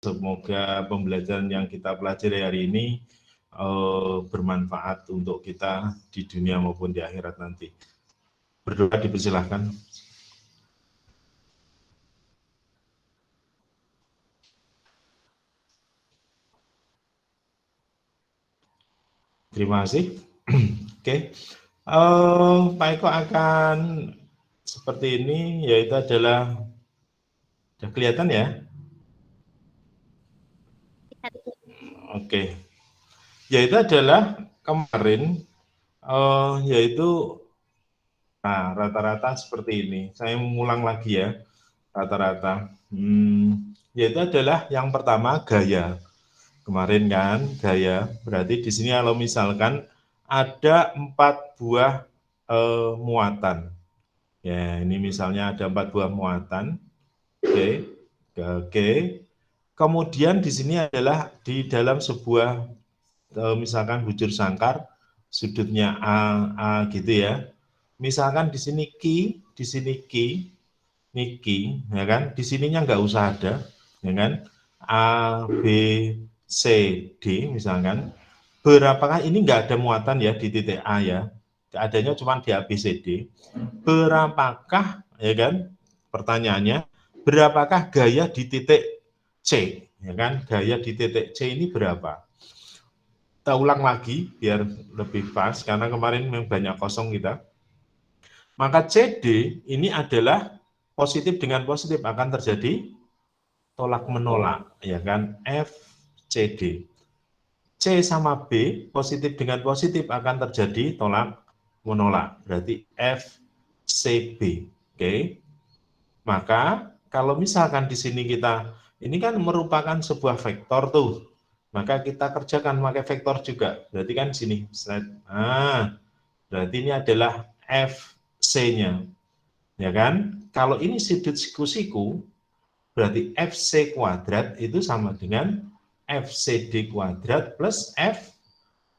Semoga pembelajaran yang kita pelajari hari ini bermanfaat untuk kita di dunia maupun di akhirat nanti. Berdoa dipersilahkan. Terima kasih. Oke, Pak Eko akan seperti ini, yaitu adalah, sudah kelihatan ya? Oke, yaitu adalah kemarin, yaitu nah, rata-rata seperti ini. Saya mengulang lagi ya, rata-rata. Yaitu adalah yang pertama gaya. Kemarin kan gaya, berarti di sini kalau misalkan ada 4 buah muatan. Ya, ini misalnya ada 4 buah muatan. Oke. Oke. Kemudian di sini adalah di dalam sebuah misalkan bujur sangkar, sudutnya A gitu ya. Misalkan di sini Ki, di sini Ki, ini Ki, ya kan? Di sininya nggak usah ada, ya kan? A, B, C, D misalkan. Berapakah ini nggak ada muatan ya di titik A ya? Adanya cuma di A, B, C, D. Berapakah, ya kan? Pertanyaannya, berapakah gaya di titik C? Ya kan? Gaya di titik C ini berapa? Kita ulang lagi biar lebih pas, karena kemarin memang banyak kosong kita. Maka CD ini adalah positif dengan positif akan terjadi tolak menolak, ya kan? FCD. C sama B positif dengan positif akan terjadi tolak menolak, berarti FCB. Oke. Maka kalau misalkan di sini kita, ini kan merupakan sebuah vektor tuh, maka kita kerjakan pakai vektor juga. Berarti kan sini, nah, berarti ini adalah FC-nya, ya kan? Kalau ini sudut siku-siku, berarti FC kuadrat itu sama dengan FCD kuadrat plus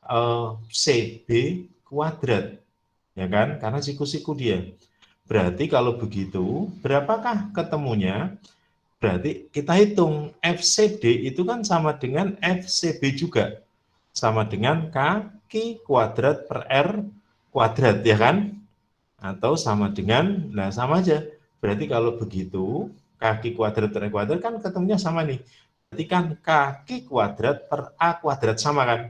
FCB kuadrat, ya kan? Karena siku-siku dia. Berarti kalau begitu, berapakah ketemunya? Berarti kita hitung FCD itu kan sama dengan FCB juga. Sama dengan kaki kuadrat per R kuadrat, ya kan? Atau sama dengan, nah sama aja. Berarti kalau begitu, kaki kuadrat per R kuadrat kan ketemunya sama nih. Berarti kan kaki kuadrat per A kuadrat sama kan?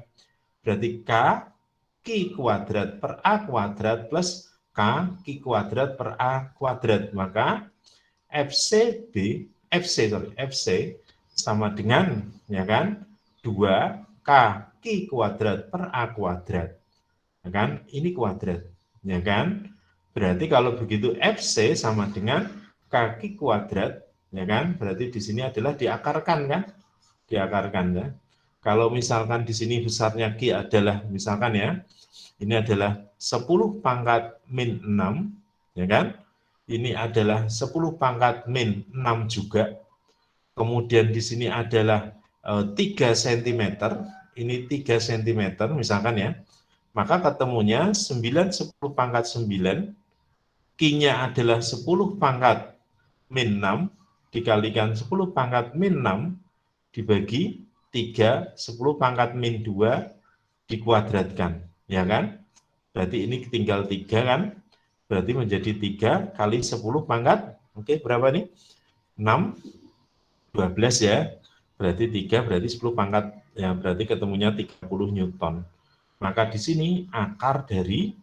Berarti kaki kuadrat per A kuadrat plus kaki kuadrat per A kuadrat. Maka FC sama dengan, ya kan, 2 kaki kuadrat per A kuadrat. Ya kan? Ini kuadrat, ya kan? Berarti kalau begitu FC sama dengan kaki kuadrat, ya kan? Berarti di sini adalah diakarkan kan? Diakarkan ya. Kalau misalkan di sini besarnya Q adalah misalkan ya, ini adalah 10 pangkat min 6, ya kan? Ini adalah 10 pangkat min 6 juga. Kemudian di sini adalah 3 cm, ini 3 cm misalkan ya. Maka ketemunya 9, 10 pangkat 9, Q-nya adalah 10 pangkat min 6, dikalikan 10 pangkat min 6, dibagi 3, 10 pangkat min 2, dikuadratkan, ya kan? Berarti ini tinggal 3 kan? Berarti menjadi 3 kali 10 pangkat, oke berapa nih? 6, 12 ya. Berarti 3, berarti 10 pangkat, ya berarti ketemunya 30 Newton. Maka di sini akar dari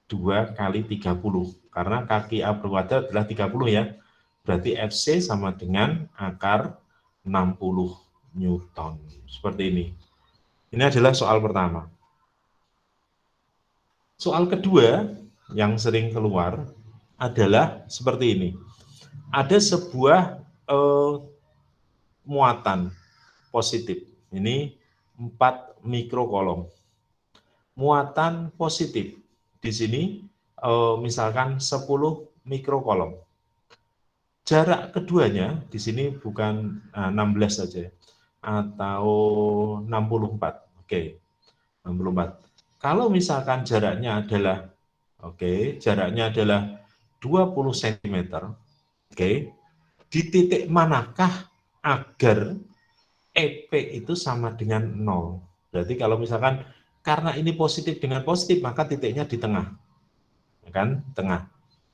2 kali 30, karena kaki A berkuadrat adalah 30 ya. Berarti FC sama dengan akar 60 Newton. Seperti ini. Ini adalah soal pertama. Soal kedua yang sering keluar adalah seperti ini. Ada sebuah muatan positif. Ini 4 mikrokolom. Muatan positif di sini misalkan 10 mikrokolom. Jarak keduanya di sini bukan 16 saja atau 64. Oke. 64. Kalau misalkan jaraknya adalah jaraknya adalah 20 cm. Oke. Di titik manakah agar EP itu sama dengan 0. Berarti kalau misalkan karena ini positif dengan positif, maka titiknya di tengah. Ya kan? Tengah.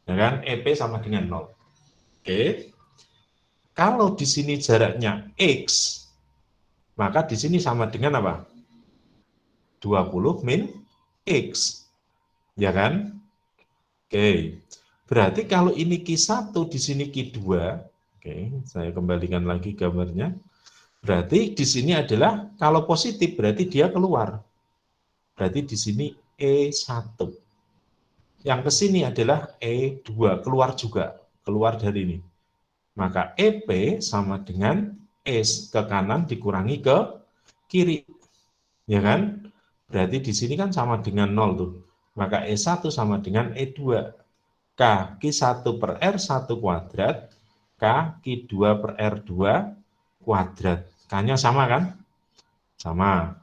Ya kan? EP sama dengan 0. Oke. Kalau di sini jaraknya X, maka di sini sama dengan apa? 20 min X. Ya kan? Oke. Berarti kalau ini Q1, di sini Q2. Oke, saya kembalikan lagi gambarnya. Berarti di sini adalah kalau positif berarti dia keluar. Berarti di sini E1. Yang ke sini adalah E2, keluar juga, keluar dari ini. Maka EP sama dengan S ke kanan dikurangi ke kiri. Ya kan? Berarti di sini kan sama dengan 0 tuh. Maka E1 sama dengan E2. K Q1 per R1 kuadrat, K Q2 per R2 kuadrat. K-nya sama kan? Sama.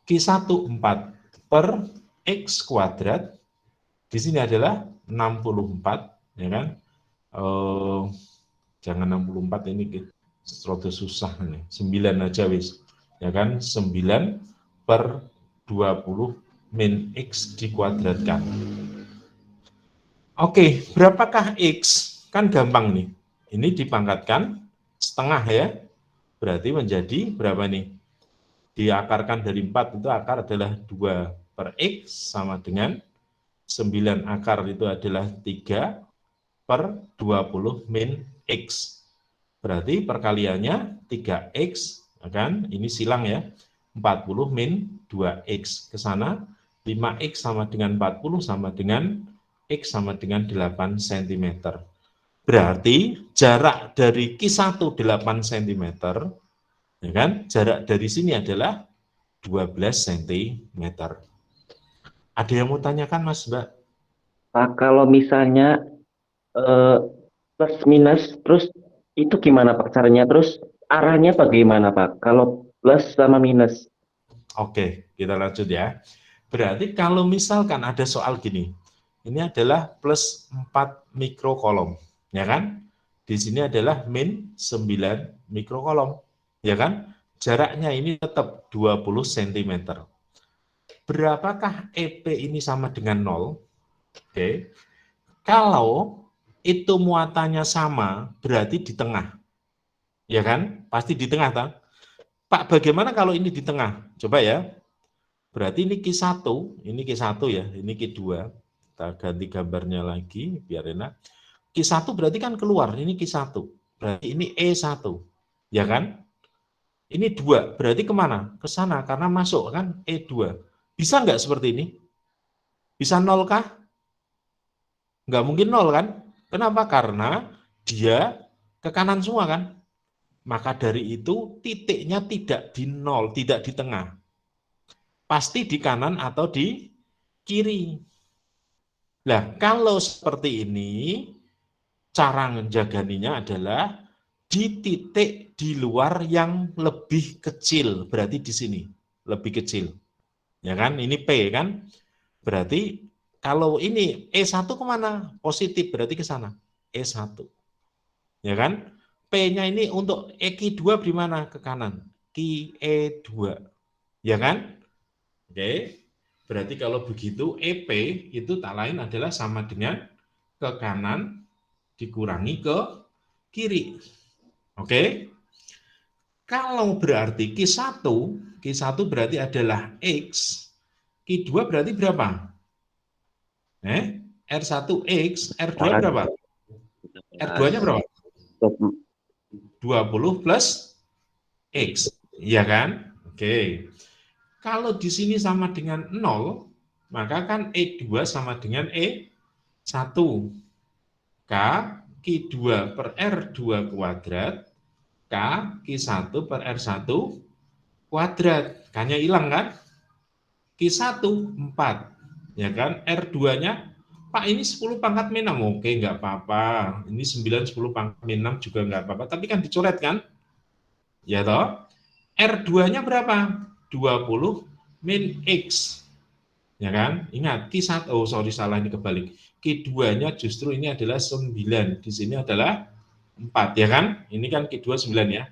Q1 4 per X kuadrat, di sini adalah 64, ya kan? Jangan 64, ini rada susah nih. 9 aja wis. Ya kan? 9 per 20 min X dikuadratkan. Oke, berapakah X? Kan gampang nih. Ini dipangkatkan setengah ya. Berarti menjadi berapa nih? Diakarkan dari 4 itu akar adalah 2 per X sama dengan 9 akar itu adalah 3 per 20 min X. Berarti perkaliannya 3X, kan? Ini silang ya. 40 min 2X ke sana. 5X sama dengan 40 sama dengan X sama dengan 8 cm. Berarti jarak dari Q1 8 cm, ya kan? Jarak dari sini adalah 12 cm. Ada yang mau tanyakan, Mas, Mbak? Pak, kalau misalnya eh, plus minus, terus itu gimana Pak caranya? Terus arahnya bagaimana Pak? Kalau plus sama minus. Oke, kita lanjut ya. Berarti kalau misalkan ada soal gini, ini adalah plus 4 mikrokolom, ya kan? Di sini adalah min 9 mikrokolom, ya kan? Jaraknya ini tetap 20 cm. Berapakah EP ini sama dengan 0? Oke. Kalau itu muatannya sama, berarti di tengah. Ya kan? Pasti di tengah, tak? Pak, bagaimana kalau ini di tengah? Coba ya. Berarti ini Q1, ini Q1 ya, ini Q2. Kita ganti gambarnya lagi biar enak. Q1 berarti kan keluar, ini Q1. Berarti ini E1. Ya kan? Ini 2, berarti kemana? Ke sana, karena masuk kan E2. Bisa nggak seperti ini? Bisa 0 kah? Nggak mungkin 0 kan? Kenapa? Karena dia ke kanan semua kan? Maka dari itu titiknya tidak di 0, tidak di tengah. Pasti di kanan atau di kiri. Nah, kalau seperti ini, cara menjaganinya adalah di titik di luar yang lebih kecil, berarti di sini, lebih kecil. Ya kan, ini P kan, berarti kalau ini E1 kemana? Positif, berarti ke sana, E1. Ya kan, P-nya ini untuk EQ2 di mana? Ke kanan, QE2. Ya kan? Oke, berarti kalau begitu EP itu tak lain adalah sama dengan ke kanan dikurangi ke kiri. Oke, kalau berarti Q1 berarti adalah X, Q2 berarti berapa? R1X, R2 berapa? R2-nya berapa? 20 plus X, iya kan? Oke, kalau di sini sama dengan 0, maka kan E2 sama dengan E1. K Q2 per R2 kuadrat, K Q1 per R1 kuadrat. K-nya hilang kan? Q1 4. Ya kan? R2-nya, Pak ini 10 pangkat min 6. Oke, nggak apa-apa. Ini 9, 10 pangkat min 6 juga nggak apa-apa. Tapi kan dicoret kan? Ya toh? R2-nya berapa? 20 min X. Ya kan? Ingat, Q1, oh sorry salah ini kebalik. Q2-nya justru ini adalah 9, di sini adalah 4, ya kan? Ini kan Q2 9 ya.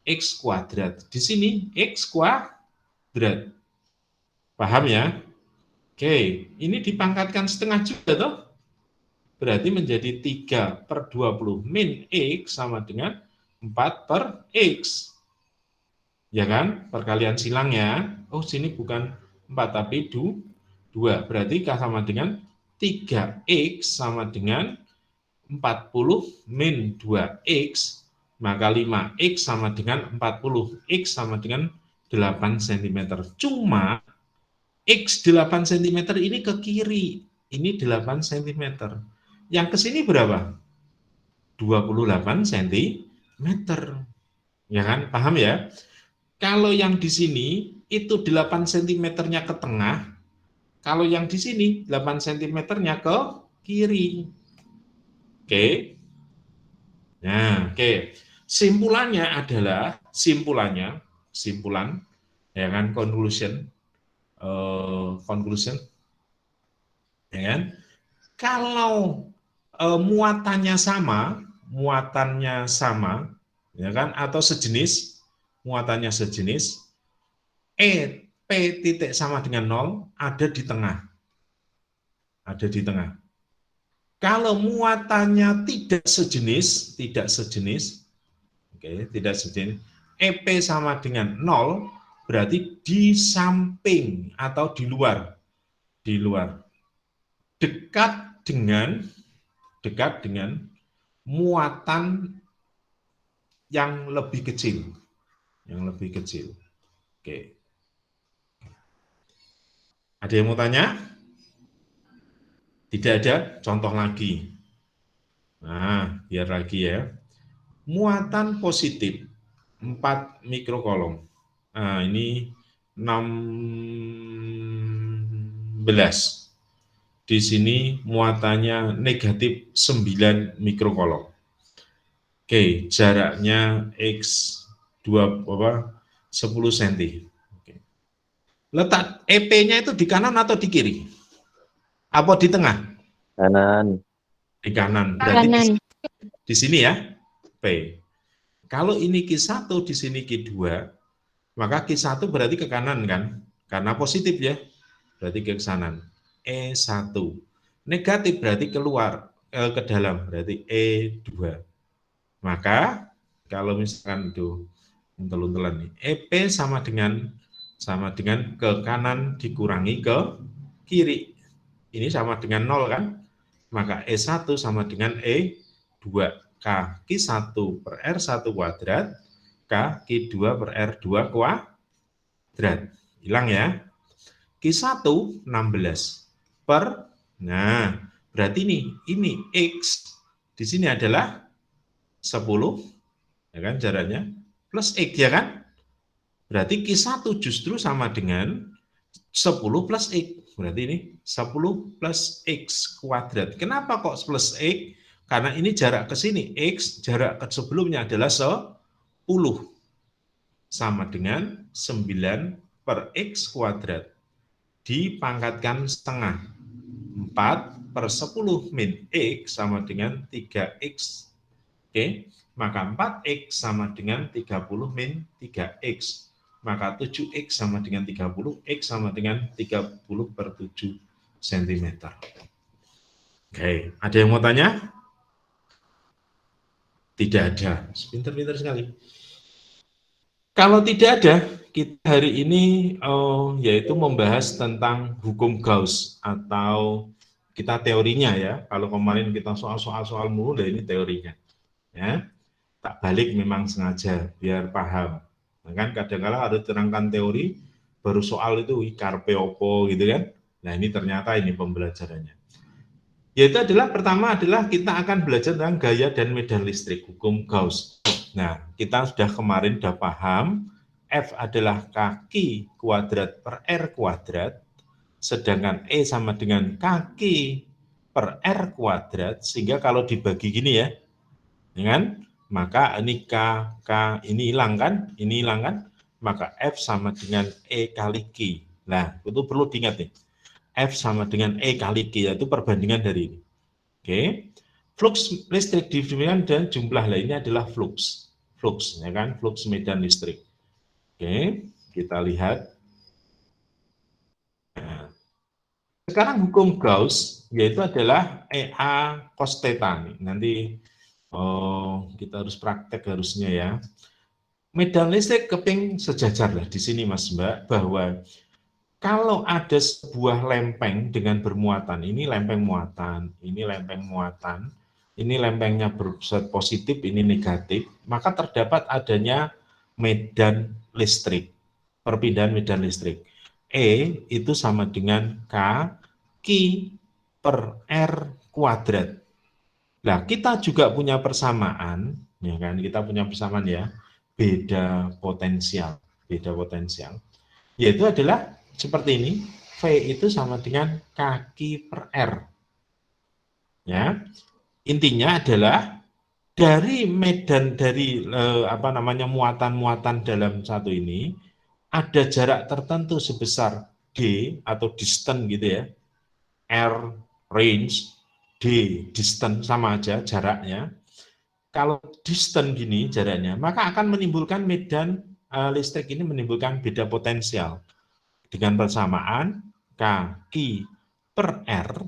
X kuadrat. Di sini X kuadrat. Paham ya? Oke, ini dipangkatkan setengah juga toh. Berarti menjadi 3/20 min X sama dengan 4/X. Ya kan? Perkalian silang ya. Oh, sini bukan 4 tapi 2. Berarti K sama dengan 3X sama dengan 40 min 2X, maka 5X sama dengan 40. X sama dengan 8 cm. Cuma X 8 cm ini ke kiri. Ini 8 cm. Yang ke sini berapa? 28 cm. Ya kan? Paham ya? Kalau yang di sini itu 8 cm-nya ke tengah, kalau yang di sini 8 cm-nya ke kiri. Oke. Nah, oke. Simpulannya adalah simpulan ya kan, conclusion ya kan. Kalau muatannya sama ya kan, atau sejenis, muatannya sejenis, P titik sama dengan 0 ada di tengah. Ada di tengah. Kalau muatannya tidak sejenis, EP sama dengan 0, berarti di samping atau di luar. Dekat dengan muatan yang lebih kecil. Oke. Ada yang mau tanya? Tidak ada? Contoh lagi. Nah, biar lagi ya. Muatan positif 4 mikrokolom. Nah, ini 16. Di sini muatannya negatif 9 mikrokolom. Oke, jaraknya X 10 cm. Oke. Letak EP-nya itu di kanan atau di kiri? Apa di tengah? Kanan. Di kanan. Berarti di sini ya, P. Kalau ini Q1, di sini Q2, maka Q1 berarti ke kanan kan? Karena positif ya, berarti ke kanan. E1. Negatif berarti keluar, ke dalam, berarti E2. Maka kalau misalkan itu untel-untelan nih, EP sama dengan ke kanan dikurangi ke kiri. Ini sama dengan 0 kan? Maka E1 sama dengan E2. K Q1 per R1 kuadrat, K Q2 per R2 kuadrat. Hilang ya. Q1 16 per, nah berarti ini X di sini adalah 10, ya kan, jaraknya plus X ya kan. Berarti Q1 justru sama dengan 10 plus X. Berarti ini 10 plus X kuadrat. Kenapa kok plus X? Karena ini jarak ke sini, X, jarak ke sebelumnya adalah 10. Sama dengan 9 per X kuadrat. Dipangkatkan setengah. 4/10 min X sama dengan 3X. Oke, maka 4X sama dengan 30 min 3X. Maka 7X sama dengan 30, X sama dengan 30/7 cm. Oke, ada yang mau tanya? Tidak ada. Pintar-pintar sekali. Kalau tidak ada, kita hari ini yaitu membahas tentang hukum Gauss, atau kita teorinya ya. Kalau kemarin kita soal mulu, ini teorinya. Ya, tak balik memang sengaja biar paham. Nah, kan kadang-kadang harus terangkan teori, baru soal itu karpe opo gitu kan. Nah, ini ternyata ini pembelajarannya. Yaitu adalah pertama adalah kita akan belajar tentang gaya dan medan listrik, hukum Gauss. Nah, kita kemarin sudah paham F adalah kaki kuadrat per R kuadrat, sedangkan E sama dengan kaki per R kuadrat, sehingga kalau dibagi gini ya kan? Maka ini K ini hilang kan? Ini hilang kan? Maka F sama dengan E kali Q. Nah, itu perlu diingat nih. F sama dengan E kali Q, yaitu perbandingan dari ini. Oke. Flux listrik didemikian dan jumlah lainnya adalah flux. flux, ya kan, flux medan listrik. Oke, kita lihat. Nah, sekarang hukum Gauss yaitu adalah EA cos theta. Nanti kita harus praktek harusnya ya. Medan listrik keping sejajar lah di sini Mas Mbak, bahwa kalau ada sebuah lempeng dengan bermuatan, ini lempeng muatan, ini lempeng muatan, ini lempengnya berzat positif, ini negatif, maka terdapat adanya medan listrik, perpindahan medan listrik. E itu sama dengan K Q per R kuadrat. Nah, kita juga punya persamaan, ya kan? Kita punya persamaan ya, beda potensial, yaitu adalah seperti ini, V itu sama dengan kaki per R. Ya, intinya adalah dari medan dari muatan-muatan dalam satu ini ada jarak tertentu sebesar D atau distance gitu ya, R range, D distance sama aja jaraknya. Kalau distance gini jaraknya, maka akan menimbulkan medan listrik ini menimbulkan beda potensial. Dengan persamaan K Q per R,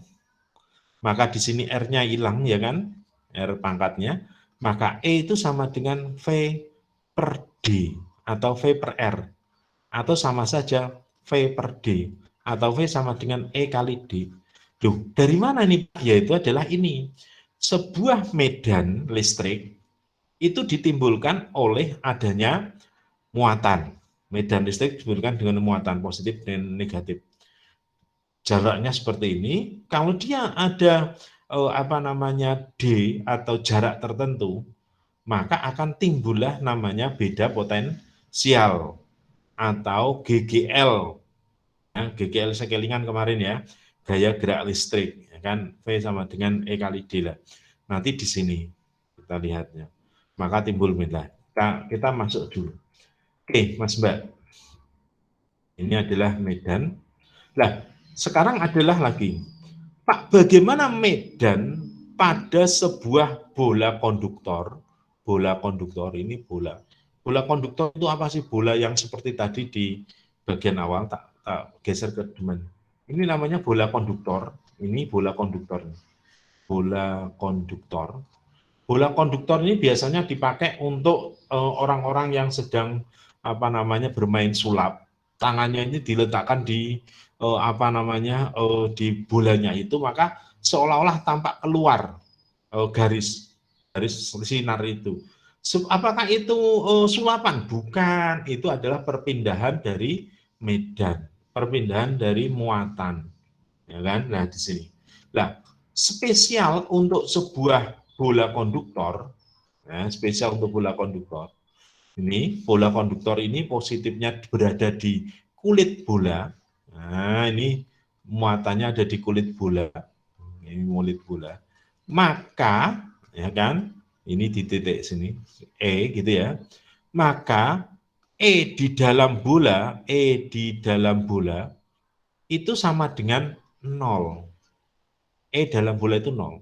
maka di sini R-nya hilang ya kan, R pangkatnya, maka E itu sama dengan V per D atau V per R, atau sama saja V per D, atau V sama dengan E kali D. Loh, dari mana ini? Yaitu adalah ini, sebuah medan listrik itu ditimbulkan oleh adanya muatan. Medan listrik ditimbulkan dengan muatan positif dan negatif. Jaraknya seperti ini. Kalau dia ada D atau jarak tertentu, maka akan timbullah namanya beda potensial atau GGL. Ya, GGL sekelingan kemarin ya, gaya gerak listrik, ya kan, V sama dengan E kali D lah. Nanti di sini kita lihatnya. Maka timbul medan. Kita masuk dulu. Oke, Mas Mbak. Ini adalah medan. Nah, sekarang adalah lagi, Pak, bagaimana medan pada sebuah bola konduktor? Bola konduktor ini bola. Bola konduktor itu apa sih? Bola yang seperti tadi di bagian awal, tak geser ke depan. Ini namanya bola konduktor. Ini bola konduktor. Bola konduktor. Bola konduktor ini biasanya dipakai untuk orang-orang yang sedang bermain sulap. Tangannya ini diletakkan di di bolanya itu, maka seolah-olah tampak keluar garis sinar itu. Apakah itu sulapan? Bukan, itu adalah perpindahan dari medan, perpindahan dari muatan, ya kan? Nah di sini. Nah, spesial untuk sebuah bola konduktor, ya, spesial untuk bola konduktor. Ini bola konduktor ini positifnya berada di kulit bola. Nah, ini muatannya ada di kulit bola. Ini kulit bola. Maka, ya kan? Ini di titik sini, E gitu ya. Maka E di dalam bola, itu sama dengan 0. E dalam bola itu 0.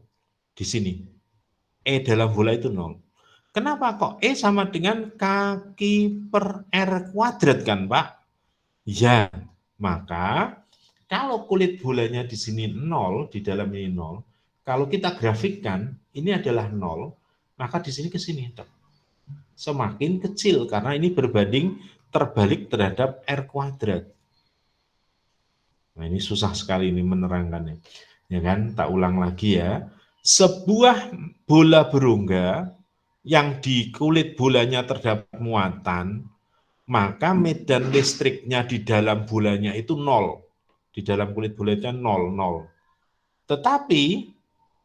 Di sini. E dalam bola itu 0. Kenapa kok E sama dengan kaki per R kuadrat kan Pak? Ya, maka kalau kulit bolanya di sini 0, di dalam ini 0, kalau kita grafikkan, ini adalah 0, maka di sini ke sini. Semakin kecil, karena ini berbanding terbalik terhadap R kuadrat. Nah ini susah sekali ini menerangkannya. Ya kan, tak ulang lagi ya. Sebuah bola berongga yang di kulit bolanya terdapat muatan, maka medan listriknya di dalam bolanya itu 0. Di dalam kulit bolanya 0, 0. Tetapi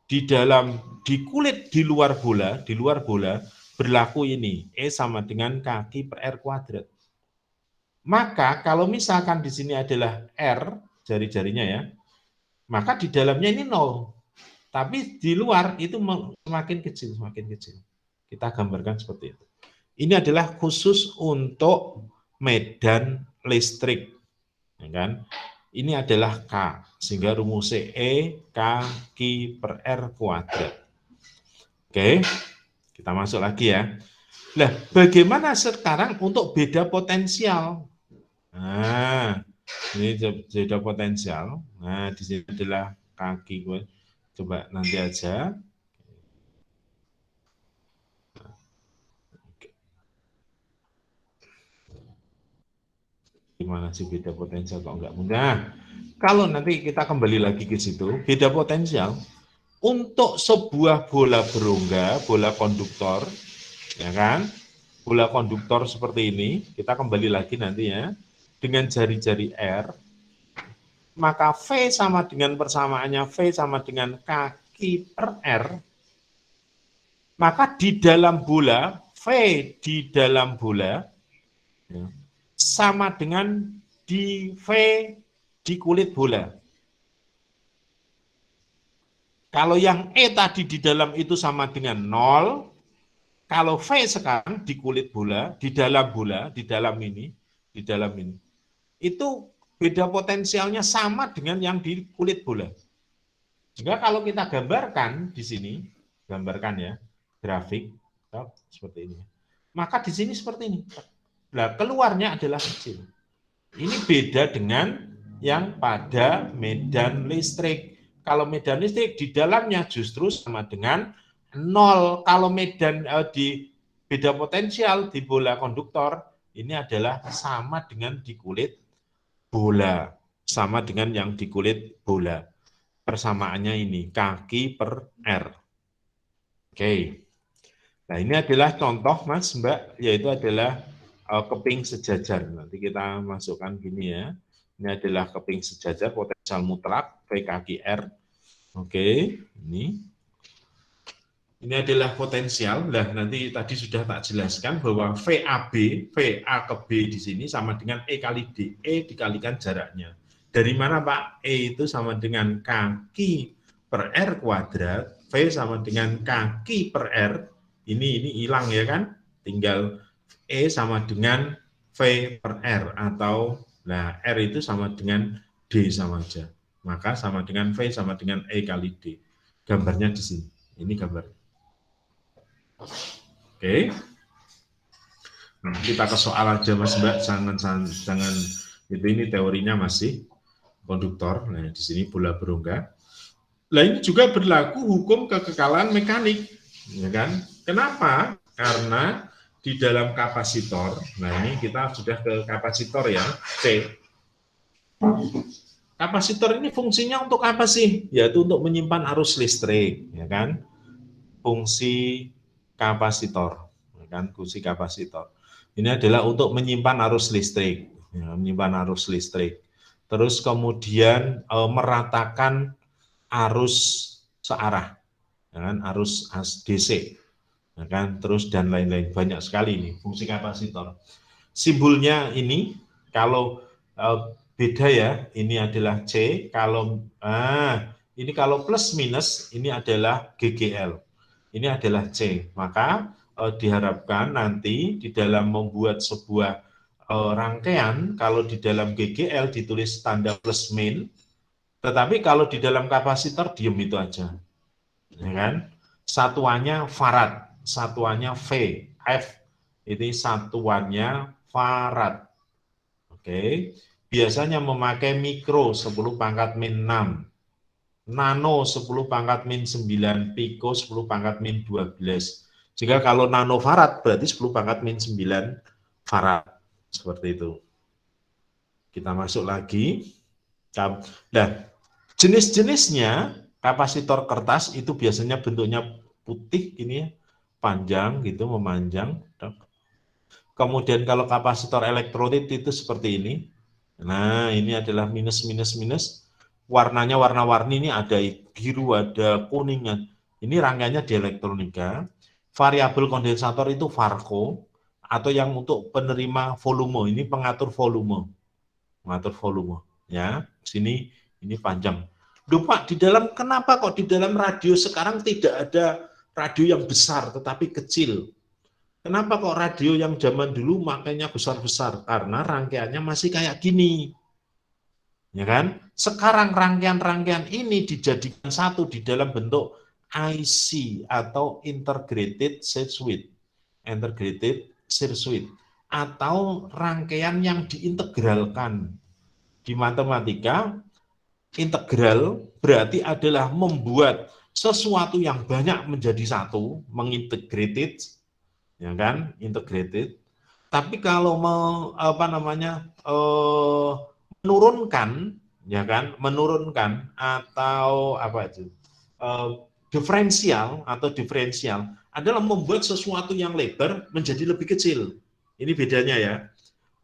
di kulit di luar bola berlaku ini, E sama dengan kaki per R kuadrat. Maka kalau misalkan di sini adalah R, jari-jarinya ya, maka di dalamnya ini 0. Tapi di luar itu semakin kecil, semakin kecil. Kita gambarkan seperti itu. Ini adalah khusus untuk medan listrik, ya kan? Ini adalah K, sehingga rumusnya E K Q per R kuadrat. Oke, kita masuk lagi ya. Nah, bagaimana sekarang untuk beda potensial? Nah, ini beda potensial. Nah, di sini adalah kaki gue. Coba nanti aja. Gimana sih beda potensial kok nggak mudah? Kalau nanti kita kembali lagi ke situ, beda potensial untuk sebuah bola berongga, bola konduktor, ya kan? Bola konduktor seperti ini, kita kembali lagi nanti ya, dengan jari-jari R, maka V sama dengan persamaannya V sama dengan kaki per R, maka di dalam bola, V di dalam bola, ya, sama dengan di V di kulit bola. Kalau yang E tadi di dalam itu sama dengan 0, kalau V sekarang di kulit bola, di dalam ini, itu beda potensialnya sama dengan yang di kulit bola. Jika kalau kita gambarkan di sini, gambarkan ya, grafik seperti ini. Maka di sini seperti ini. Nah, keluarnya adalah kecil. Ini beda dengan yang pada medan listrik. Kalau medan listrik di dalamnya justru sama dengan 0. Kalau medan di beda potensial di bola konduktor, ini adalah sama dengan di kulit bola. Sama dengan yang di kulit bola. Persamaannya ini, kaki per R. Oke. Nah, ini adalah contoh, Mas, Mbak, yaitu adalah keping sejajar. Nanti kita masukkan gini ya. Ini adalah keping sejajar, potensial mutlak, V kaki R. Oke, ini. Ini adalah potensial. Nah, nanti tadi sudah tak jelaskan bahwa VAB, VA ke B di sini sama dengan E kali D. E dikalikan jaraknya. Dari mana, Pak? E itu sama dengan kaki per R kuadrat. V sama dengan kaki per R. Ini hilang ya kan? Tinggal E sama dengan V per R. Atau, nah, R itu sama dengan D sama aja. Maka sama dengan V sama dengan E kali D. Gambarnya di sini. Ini gambar. Oke. Nah, kita ke soal aja Mas Mbak, jangan itu ini teorinya masih konduktor. Nah, di sini bola berongga. Nah, ini juga berlaku hukum kekekalan mekanik, ya kan? Kenapa? Karena di dalam kapasitor, nah ini kita sudah ke kapasitor ya, C. Kapasitor ini fungsinya untuk apa sih? Yaitu untuk menyimpan arus listrik, ya kan? Fungsi kapasitor, ya kan? Fungsi kapasitor. Ini adalah untuk menyimpan arus listrik, ya, menyimpan arus listrik. Terus kemudian meratakan arus searah, ya kan? Arus DC, ya kan? Terus dan lain-lain, banyak sekali ini fungsi kapasitor. Simbolnya ini kalau beda ya, ini adalah C, kalau ini kalau plus minus ini adalah GGL. Ini adalah C. Maka diharapkan nanti di dalam membuat sebuah rangkaian, kalau di dalam GGL ditulis tanda plus min, tetapi kalau di dalam kapasitor diem itu aja. Ya kan? Satuannya farad, satuannya V, F. Ini satuannya farad. Oke. Biasanya memakai mikro 10 pangkat min 6. Nano 10 pangkat min 9, piko 10 pangkat min 12. Jika kalau nanofarad berarti 10 pangkat min 9 farad. Seperti itu. Kita masuk lagi. Nah, jenis-jenisnya kapasitor kertas itu biasanya bentuknya putih ini ya, panjang gitu, memanjang. Kemudian kalau kapasitor elektrolit itu seperti ini. Nah, ini adalah minus minus minus. Warnanya warna-warni, ini ada biru, ada kuning. Ini rangkaiannya di elektronika. Variabel kondensator itu Varco, atau yang untuk penerima volume, ini pengatur volume. Mengatur volume. Ya, sini ini panjang. Duh Pak, di dalam kenapa kok di dalam radio sekarang tidak ada radio yang besar tetapi kecil? Kenapa kok radio yang zaman dulu makanya besar-besar? Karena rangkaiannya masih kayak gini. Ya kan? Sekarang rangkaian-rangkaian ini dijadikan satu di dalam bentuk IC atau Integrated Circuit. integrated circuit, atau rangkaian yang diintegralkan. Di matematika, integral berarti adalah membuat sesuatu yang banyak menjadi satu, mengintegrated, ya kan, integrated. Tapi kalau menurunkan, ya kan, menurunkan atau apa itu, diferensial adalah membuat sesuatu yang lebar menjadi lebih kecil. Ini bedanya ya,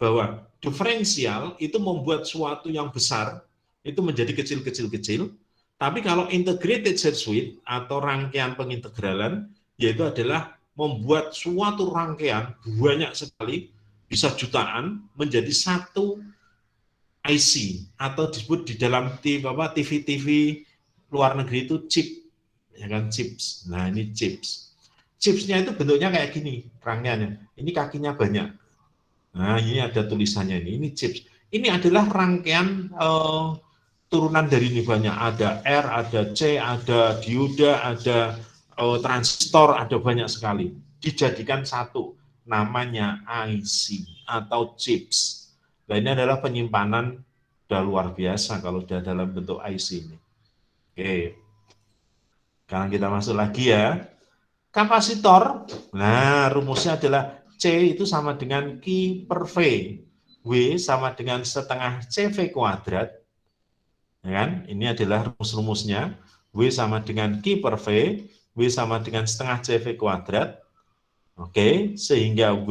bahwa diferensial itu membuat sesuatu yang besar itu menjadi kecil-kecil-kecil, tapi kalau integrated circuit atau rangkaian pengintegralan, yaitu adalah membuat suatu rangkaian banyak sekali, bisa jutaan, menjadi satu IC, atau disebut di dalam TV luar negeri itu chip, ya kan, chips. Nah, ini chips. Chipsnya itu bentuknya kayak gini, rangkaiannya. Ini kakinya banyak. Nah, ini ada tulisannya ini chips. Ini adalah rangkaian turunan dari ini banyak. Ada R, ada C, ada dioda, ada transistor, ada banyak sekali. Dijadikan satu, namanya IC atau chips. Nah, ini adalah penyimpanan udah luar biasa kalau sudah dalam bentuk IC ini. Oke, sekarang kita masuk lagi ya. Kapasitor, nah rumusnya adalah C itu sama dengan Q per V. W sama dengan setengah CV kuadrat. Ya kan? Ini adalah rumus-rumusnya. W sama dengan Q per V, W sama dengan setengah CV kuadrat. Oke, sehingga W,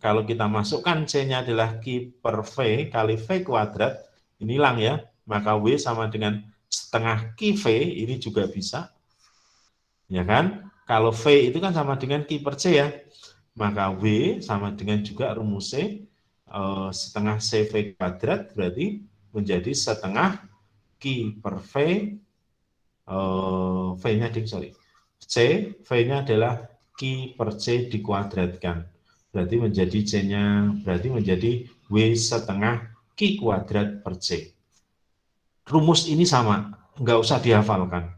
kalau kita masukkan C-nya adalah Q per V kali V kuadrat, ini hilang ya, maka W sama dengan setengah QV, ini juga bisa. Ya kan? Kalau V itu kan sama dengan Q per C ya, maka W sama dengan juga rumus C, setengah CV kuadrat berarti menjadi setengah Q per V, V-nya C, V-nya adalah Q per C dikuadratkan. Berarti menjadi C-nya, berarti menjadi W setengah Q kuadrat per C. Rumus ini sama, nggak usah dihafalkan.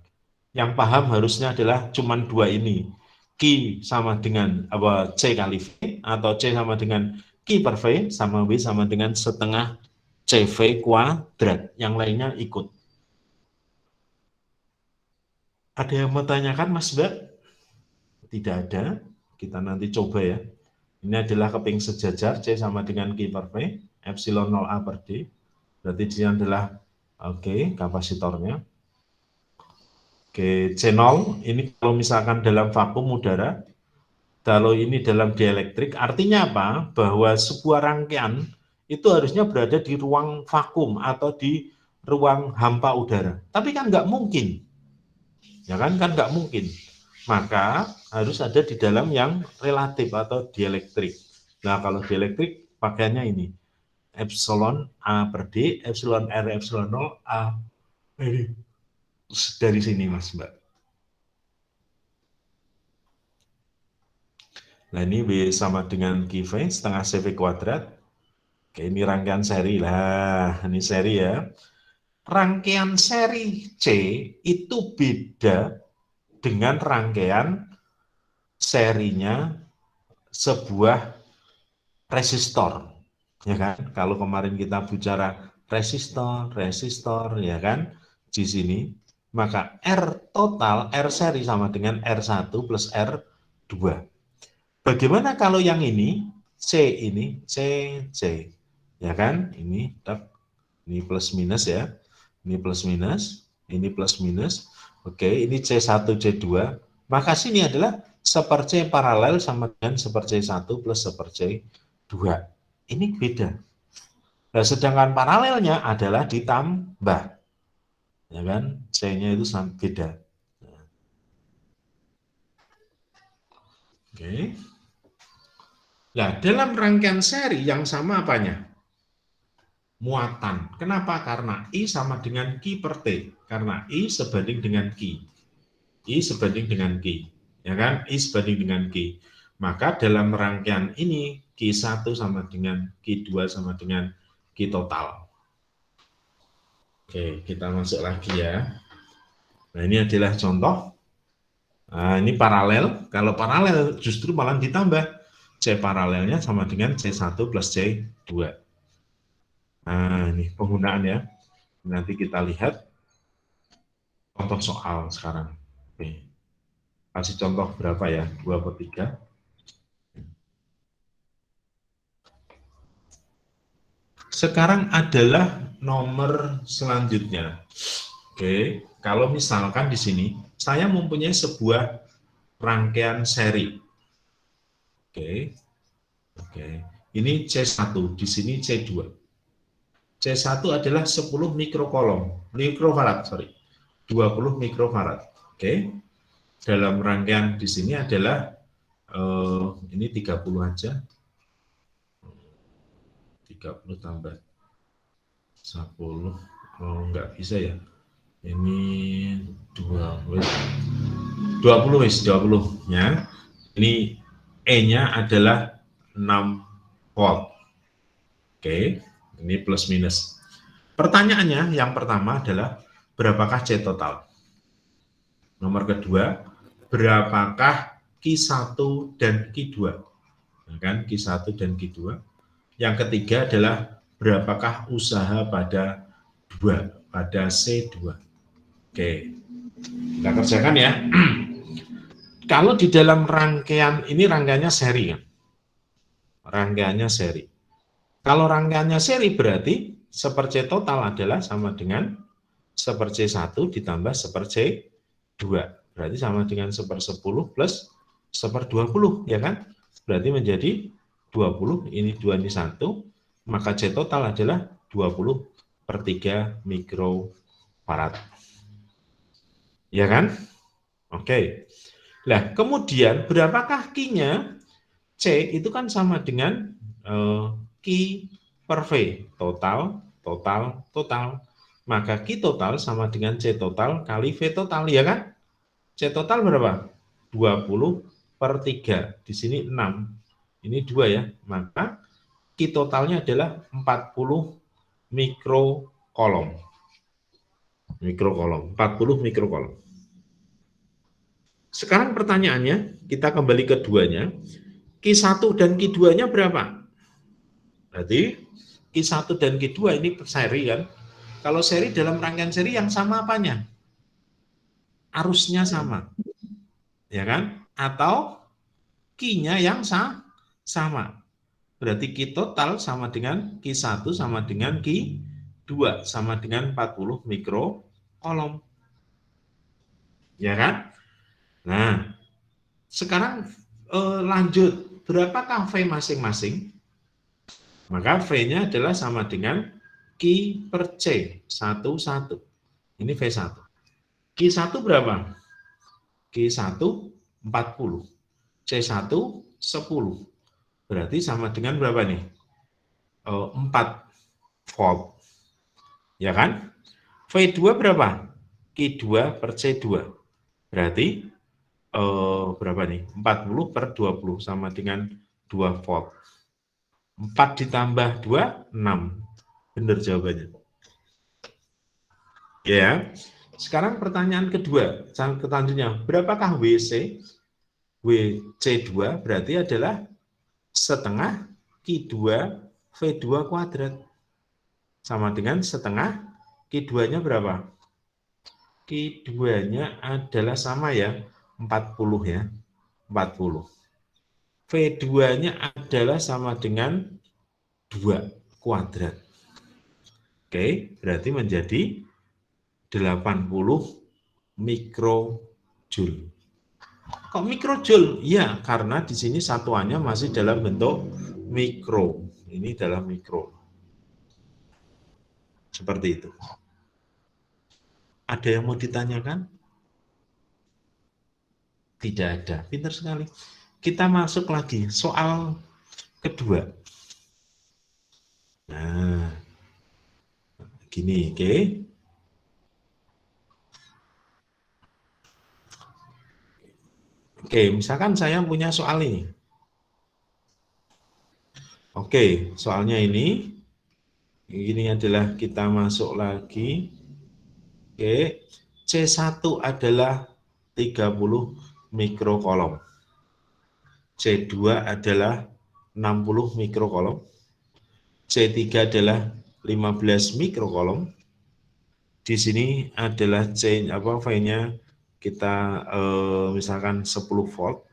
Yang paham harusnya adalah cuma dua ini. Q sama dengan C kali V, atau C sama dengan Q per V, sama W sama dengan setengah CV kuadrat. Yang lainnya ikut. Ada yang mau tanyakan, Mas Mbak? Tidak ada. Kita nanti coba ya. Ini adalah keping sejajar, C sama dengan Q per V, epsilon 0A per D. Berarti ini adalah, kapasitornya. Oke, C0 ini kalau misalkan dalam vakum udara, kalau ini dalam dielektrik, artinya apa? Bahwa sebuah rangkaian itu harusnya berada di ruang vakum atau di ruang hampa udara. Tapi kan nggak mungkin, ya kan nggak mungkin. Maka harus ada di dalam yang relatif atau dielektrik. Nah, kalau dielektrik pakaiannya ini, epsilon A per D, epsilon R, epsilon 0, A dari sini, Mas Mbak. Nah, ini W sama dengan QV setengah CV kuadrat. Oke, ini rangkaian seri lah. Ini seri ya. Rangkaian seri C itu beda dengan rangkaian serinya sebuah resistor. Ya kan? Kalau kemarin kita bicara resistor, ya kan? Di sini, maka R total, R seri sama dengan R1 plus R2. Bagaimana kalau yang ini, C ini, C, ya kan? Ini plus minus ya, ini plus minus, ini plus minus. Oke, ini C1, C2. Maka sini adalah seper C paralel sama dengan seper C1 plus seper C2. Ini beda. Nah, sedangkan paralelnya adalah ditambah, ya kan? C-nya itu beda. Oke. Nah, dalam rangkaian seri yang sama apanya? Muatan. Kenapa? Karena I sama dengan Q per T. Karena I sebanding dengan Q. I sebanding dengan Q. Ya kan? I sebanding dengan Q. Maka dalam rangkaian ini, Q1 sama dengan Q2 sama dengan Q total. Oke, kita masuk lagi ya. Nah, ini adalah contoh Nah, ini paralel. Kalau paralel justru malah ditambah. C paralelnya sama dengan C1 plus C2. Nah, ini penggunaan ya. Nanti kita lihat contoh soal sekarang. Oke. Kasih contoh berapa ya? 2 per 3. Sekarang adalah nomor selanjutnya. Oke, kalau misalkan di sini saya mempunyai sebuah rangkaian seri. Oke. Oke. Ini C1, di sini C2. C1 adalah 10 mikrofarad, sorry. 20 mikrofarad. Oke. Dalam rangkaian di sini adalah ini 30 aja. 30 tambah 10. Oh, enggak bisa ya. Ini 20 ya. Ini E-nya adalah 6 volt. Oke, ini plus minus. Pertanyaannya yang pertama adalah berapakah C total? Nomor kedua, berapakah Q1 dan Q2? Nah, kan Q1 dan Q2. Yang ketiga adalah berapakah usaha pada C2. Oke, kita kerjakan ya. Kalau di dalam rangkaian, ini rangkaiannya seri kan? Rangkaiannya seri. Kalau rangkaiannya seri berarti seper-C total adalah sama dengan seper-C1 ditambah seper-C2. Berarti sama dengan seper-10 plus seper-20, ya kan? Berarti menjadi 20, ini 2, ini 1, maka C total adalah 20 per 3 mikrofarad. Ya kan? Oke. Nah, kemudian berapakah Q-nya? C itu kan sama dengan Q per V, total. Maka Q total sama dengan C total kali V total, ya kan? C total berapa? 20 per 3. Di sini 6. Ini 2 ya. Maka Q totalnya adalah 40 mikrokolom. 40 mikrokolom. Sekarang pertanyaannya, kita kembali ke duanya. Q1 dan Q2-nya berapa? Berarti Q1 dan Q2 ini seri kan. Kalau seri dalam rangkaian seri yang sama apanya? Arusnya sama. Ya kan? Atau Q-nya yang sama. Berarti Q total sama dengan Q1 sama dengan Q2 sama dengan 40 mikrokolom. Ya kan? Nah, sekarang lanjut. Berapakah V masing-masing? Maka V-nya adalah sama dengan Q per C, 1. Ini V1. Q1 berapa? Q1 40. C1 10. Berarti sama dengan berapa nih? 4 volt. Ya kan? V2 berapa? Q2 per C2. Berarti berapa nih? 40 per 20 sama dengan 2 volt. 4 ditambah 2, 6. Benar jawabannya. Ya. Sekarang pertanyaan kedua, selanjutnya, berapakah WC? WC2 berarti adalah setengah Q2 V2 kuadrat. Sama dengan setengah Q2-nya berapa? Q2-nya adalah sama ya, 40 ya, 40. V2-nya adalah sama dengan 2 kuadrat. Oke, berarti menjadi 80 mikrojoule. Kok mikrojoule? Ya, karena di sini satuannya masih dalam bentuk mikro. Ini dalam mikro. Seperti itu. Ada yang mau ditanyakan? Tidak ada. Pintar sekali. Kita masuk lagi soal kedua. Nah, gini, oke. Oke, misalkan saya punya soal ini. Oke, soalnya ini adalah kita masuk lagi. Oke, C1 adalah 30 mikrokolom. C2 adalah 60 mikrokolom. C3 adalah 15 mikrokolom. Di sini adalah V-nya kita misalkan 10 volt.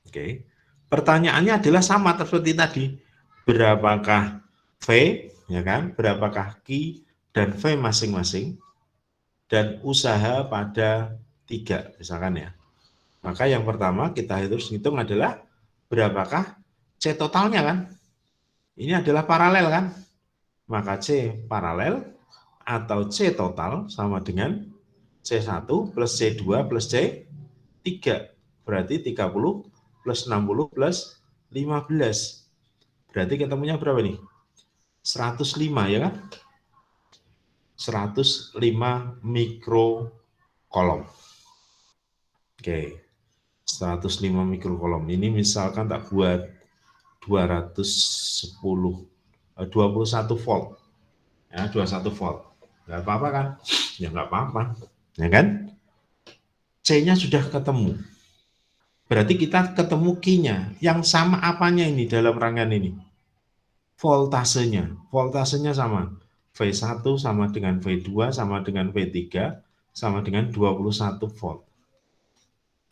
Oke. Pertanyaannya adalah sama seperti tadi. Berapakah V, ya kan? Berapakah Q dan V masing-masing? Dan usaha pada 3, misalkan ya. Maka yang pertama kita harus hitung adalah berapakah C totalnya kan? Ini adalah paralel kan? Maka C paralel atau C total sama dengan C1 plus C2 plus C3. Berarti 30 plus 60 plus 15. Berarti ketemunya berapa nih? 105 ya kan? 105 mikrokolom. Oke. 105 mikrokolom. Ini misalkan tak buat 21 volt. Ya, 21 volt. Enggak apa-apa kan? Ya enggak apa-apa. Ya kan? C-nya sudah ketemu. Berarti kita ketemu Q-nya. Yang sama apanya ini dalam rangkaian ini? Voltasenya. Voltasenya sama. V1 sama dengan V2 sama dengan V3 sama dengan 21 volt.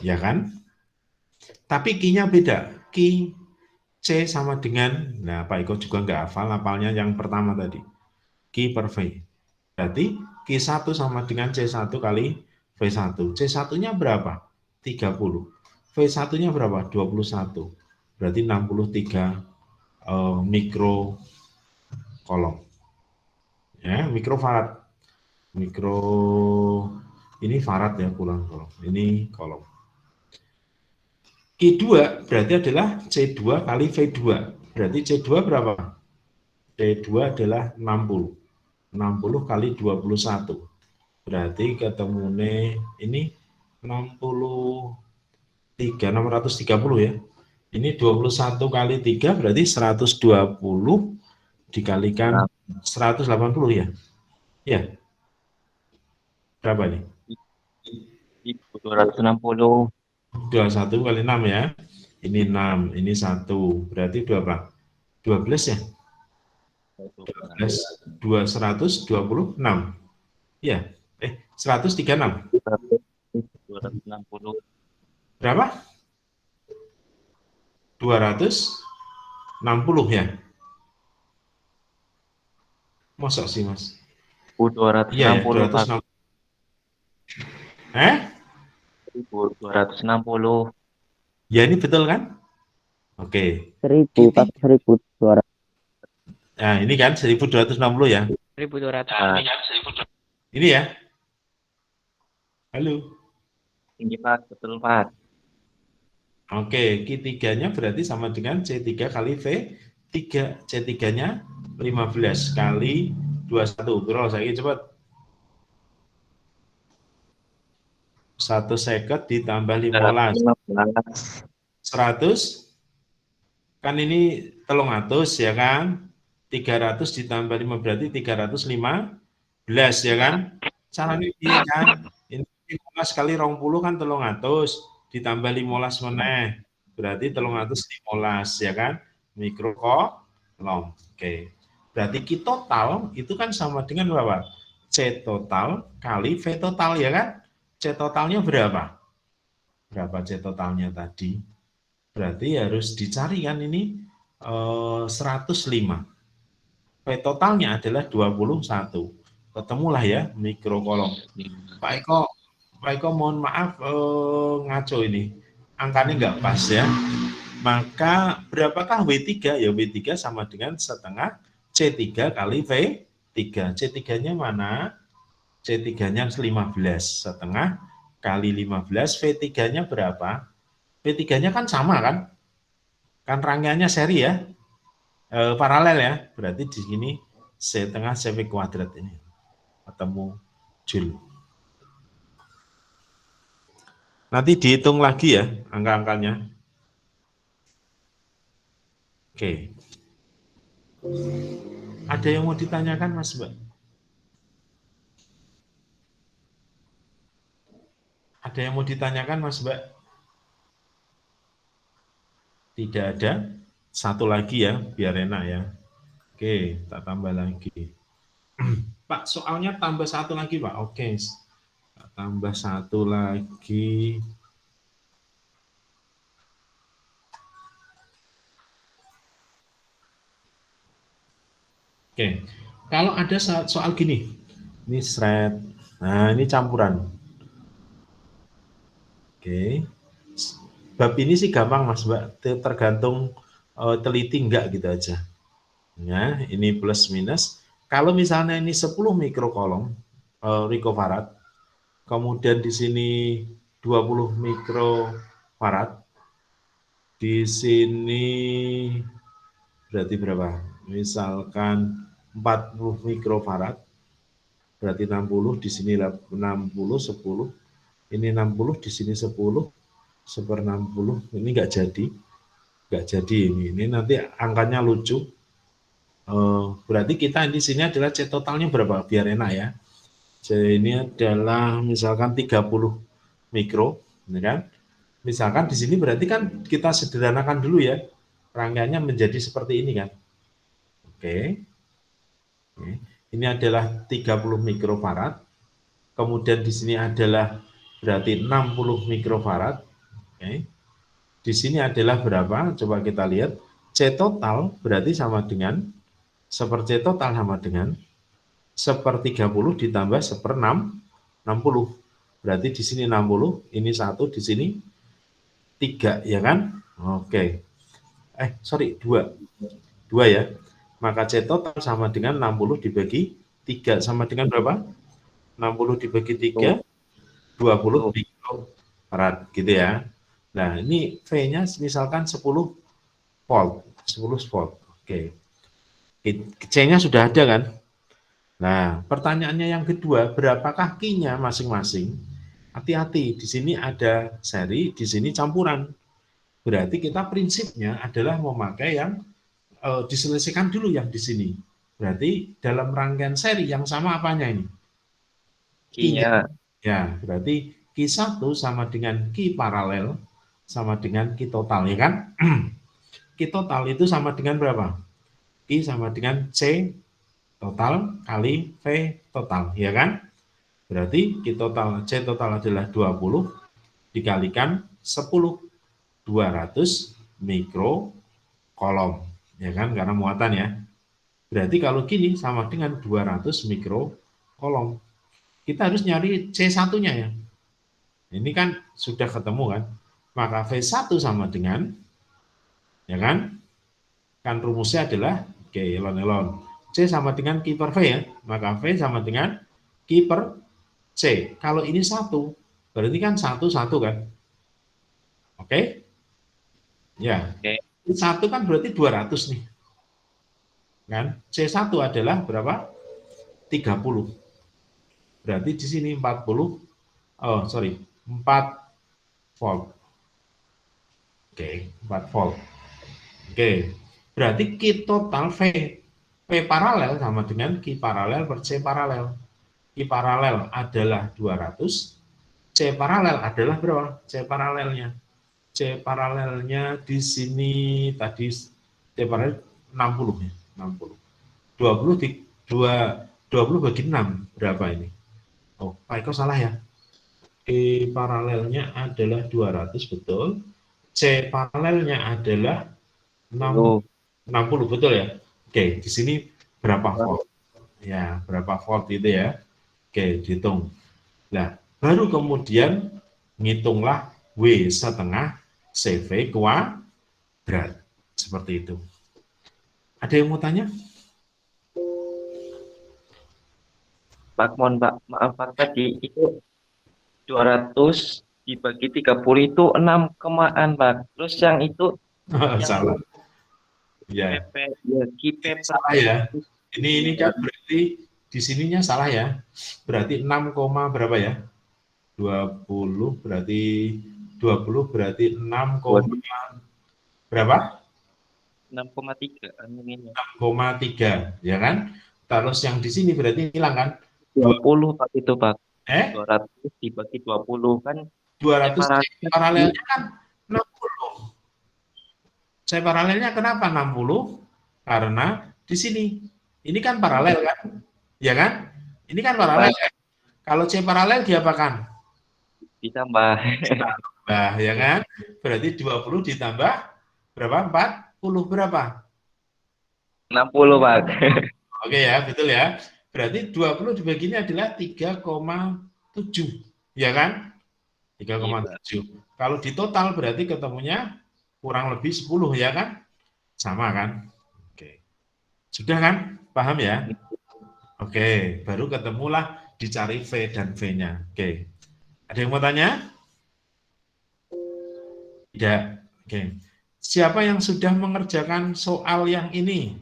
Ya kan? Tapi Q-nya beda. Q C sama dengan, nah Pak Eko juga nggak hafal, hafalnya yang pertama tadi. Q per V. Berarti Q1 sama dengan C1 kali V1. C1-nya berapa? 30. V1-nya berapa? 21. Berarti 63 mikrokolom. Ya, mikrofarad. Mikro ini farad ya, pulang kolom. Ini kolom. Q2 berarti adalah C2 kali V2. Berarti C2 berapa? C2 adalah 60. 60 kali 21. Berarti ketemune ini 63, 630 ya. Ini 21 kali 3 berarti 120 dikalikan 180 ya. Ya, berapa nih? 260. 21 kali 6 ya. Ini 6, ini 1. Berarti berapa? 12 ya? 12, 126. Ya, 136. 260. Berapa? 260 ya? Masa sih, Mas? Iya ya, 260, Pak. 260. 1260. Ya ini betul kan? Oke. 1000, Pak. Kiti. 1200. Nah, ini kan 1260 ya. 1200. Ini ya. Halo. Tinggi, Pak. Betul, Pak. Oke, Q3-nya berarti sama dengan C3 kali V3. C3-nya 15 kali 21. Bro, saya cepat. 1 second ditambah 15. 100. Kan ini 300 ya kan? 300 ditambah 5 berarti 315 ya kan? Caranya iya kan? Ini 15 kali 20 kan 300 ditambah 15 meneh. Berarti 315 ya kan? Mikrokolom. Oke. Berarti Q total itu kan sama dengan berapa? C total kali V total ya kan? C totalnya berapa? Berapa C totalnya tadi? Berarti harus dicari kan ini 105. V totalnya adalah 21. Ketemulah ya mikrokolom. Pak Eko mohon maaf ngaco ini. Angkanya nggak pas ya. Maka berapakah W3? Ya W3 sama dengan setengah C3 kali V3. C3-nya mana? C3-nya 15. Setengah kali 15. V3-nya berapa? V3-nya kan sama kan? Kan rangkaiannya seri ya. Paralel ya. Berarti di sini setengah CV kuadrat ini. Ketemu Joule. Nanti dihitung lagi ya angka-angkanya. Oke. Ada yang mau ditanyakan Mas Mbak? Ada yang mau ditanyakan, Mas Mbak? Tidak ada. Satu lagi ya, biar enak ya. Oke, tak tambah lagi. Pak, soalnya tambah satu lagi, Pak. Oke, tak tambah satu lagi. Oke, kalau ada soal gini, ini thread. Nah, ini campuran. Oke, bab ini sih gampang, Mas Mbak. Tergantung teliti enggak gitu aja. Ya, ini plus minus. Kalau misalnya ini 10 mikrokolom picofarad, kemudian di sini 20 mikrofarad, di sini berarti berapa? Misalkan 40 mikrofarad, berarti 60, di sini 60, 10, ini 60, di sini 10, seper 60, ini nggak jadi ini nanti angkanya lucu. Berarti kita di sini adalah C totalnya berapa? Biar enak ya. C ini adalah misalkan 30 mikro, ya kan? Misalkan di sini berarti kan kita sederhanakan dulu ya. Rangkaiannya menjadi seperti ini kan. Oke. Ini adalah 30 mikrofarad. Kemudian di sini adalah berarti 60 mikrofarad. Oke. Di sini adalah berapa? Coba kita lihat. C total berarti sama dengan seper C total sama dengan seper 30 ditambah seper 60. Berarti di sini 60, ini 1, di sini 3, ya kan? Oke. Sorry, 2. 2 ya. Maka C total sama dengan 60 dibagi 3. Sama dengan berapa? 60 dibagi 3, 20 mikrofarad, gitu ya. Nah, ini V-nya misalkan 10 volt. 10 volt. Oke. C-nya sudah ada kan? Nah, pertanyaannya yang kedua, berapakah Q-nya masing-masing? Hati-hati, di sini ada seri, di sini campuran. Berarti kita prinsipnya adalah memakai yang diselesaikan dulu yang di sini. Berarti dalam rangkaian seri yang sama apanya ini? Q-nya. Ya, berarti Q1 sama dengan Q paralel sama dengan Q total, ya kan? Q total itu sama dengan berapa? Q sama dengan C total kali V total, ya kan? Berarti Q total, C total adalah 20 dikalikan 10, 200 mikrokolom, ya kan? Karena muatan ya. Berarti kalau gini sama dengan 200 mikrokolom. Kita harus nyari C1-nya ya. Ini kan sudah ketemu kan. Maka V1 sama dengan, ya kan? Kan rumusnya adalah, oke, elon-elon. C sama dengan Q per V ya. Maka V sama dengan Q per C. Kalau ini 1, berarti kan 1, 1 kan. Oke? Ya. C1 kan berarti 200 nih. Kan? C1 adalah berapa? 30. Berarti di sini 40, 4 volt. Oke, 4 volt. Oke, berarti Q total V. V paralel sama dengan Q paralel per C paralel. Q paralel adalah 200, C paralel adalah berapa? C paralelnya. C paralelnya di sini tadi C paralel 60 ya, 60. 20 di 20 bagi 6 berapa ini? Oh, Pak Eko salah ya. E paralelnya adalah 200 betul. C paralelnya adalah 60 betul ya. Oke, di sini berapa volt? Ya, berapa volt itu ya. Oke, dihitung. Nah, baru kemudian ngitunglah W setengah CV kuadrat. Seperti itu. Ada yang mau tanya? Pak, mohon Pak, maaf Pak, tadi itu 200 dibagi 30 itu 6 kemaan Pak. Terus yang itu yang Salah. Ya. PP ya KIP Salah ya. Ini kan berarti di sininya salah ya. Berarti 6, berapa ya? 20 berarti 20 berarti 6, berapa? 6,3 ini. 6,3 ya kan? Terus yang di sini berarti hilang kan? 20 Pak itu Pak. Eh? 200 dibagi 20 kan 200 C Paralel tadi paralelnya kan 60. C paralelnya kenapa 60? Karena di sini. Ini kan paralel kan? Ya kan? Ini kan ya paralel Pak, kan? Kalau C paralel diapakan? ditambah Ditambah, ya kan? Berarti 20 ditambah berapa? 40 berapa? 60 Pak. Oke ya, betul ya. Berarti 20 dibagi ini adalah 3,7. Ya kan? Iya Pak. 3,7. Kalau di total berarti ketemunya kurang lebih 10 ya kan? Sama kan? Oke. Sudah kan? Paham ya? Oke, baru ketemulah dicari V dan V-nya. Oke. Ada yang mau tanya? Tidak. Oke. Siapa yang sudah mengerjakan soal yang ini?